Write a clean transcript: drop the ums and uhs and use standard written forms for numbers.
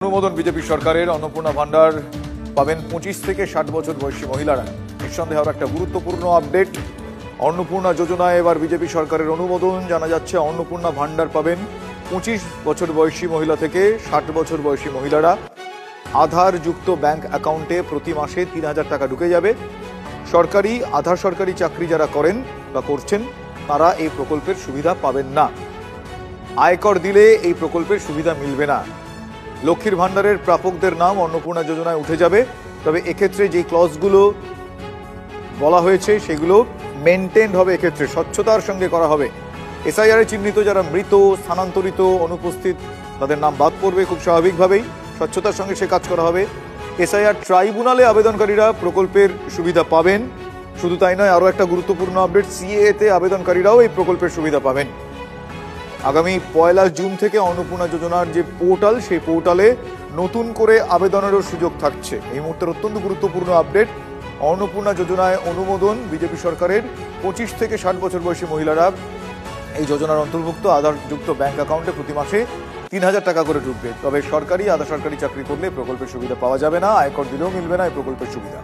অনুমোদন বিজেপি সরকারের অন্নপূর্ণা ভান্ডার পাবেন 25 থেকে 60 বছর বয়সী মহিলারা। নিঃসন্দেহে আরও একটা গুরুত্বপূর্ণ আপডেট, অন্নপূর্ণা যোজনায় এবার বিজেপি সরকারের অনুমোদন। জানা যাচ্ছে অন্নপূর্ণা ভান্ডার পাবেন 25 বছর বয়সী মহিলা থেকে 60 বছর বয়সী মহিলারা। আধার যুক্ত ব্যাংক অ্যাকাউন্টে প্রতি মাসে 3000 টাকা ঢুকে যাবে। সরকারি আধার সরকারি চাকরি যারা করেন বা করছেন তারা এই প্রকল্পের সুবিধা পাবেন না। আয়কর দিলে এই প্রকল্পের সুবিধা মিলবে না। লক্ষ্মীর ভান্ডারের প্রাপকদের নাম অন্নপূর্ণা যোজনায় উঠে যাবে, তবে এক্ষেত্রে যে ক্লজগুলো বলা হয়েছে সেগুলো মেনটেন্ড হবে, এক্ষেত্রে স্বচ্ছতার সঙ্গে করা হবে। এসআইআর এ চিহ্নিত যারা মৃত, স্থানান্তরিত, অনুপস্থিত তাদের নাম বাদ পড়বে খুব স্বাভাবিকভাবেই, স্বচ্ছতার সঙ্গে সে কাজ করা হবে। এসআইআর ট্রাইব্যুনালে আবেদনকারীরা প্রকল্পের সুবিধা পাবেন। শুধু তাই নয়, আরও একটা গুরুত্বপূর্ণ আপডেট, সিএএ তে আবেদনকারীরাও এই প্রকল্পের সুবিধা পাবেন। আগামী 1 জুন থেকে অন্নপূর্ণা যোজনার যে পোর্টাল, সেই পোর্টালে নতুন করে আবেদনেরও সুযোগ থাকছে। এই মুহূর্তের অত্যন্ত গুরুত্বপূর্ণ আপডেট, অন্নপূর্ণা যোজনায় অনুমোদন বিজেপি সরকারের। 25 থেকে 60 বছর বয়সী মহিলারা এই যোজনার অন্তর্ভুক্ত। আধারযুক্ত ব্যাংক অ্যাকাউন্টে প্রতি মাসে 3000 টাকা করে ঢুকবে। তবে সরকারি আধা সরকারি চাকরি করলে প্রকল্পের সুবিধা পাওয়া যাবে না, আয়কর দিলেও মিলবে না এই প্রকল্পের সুবিধা।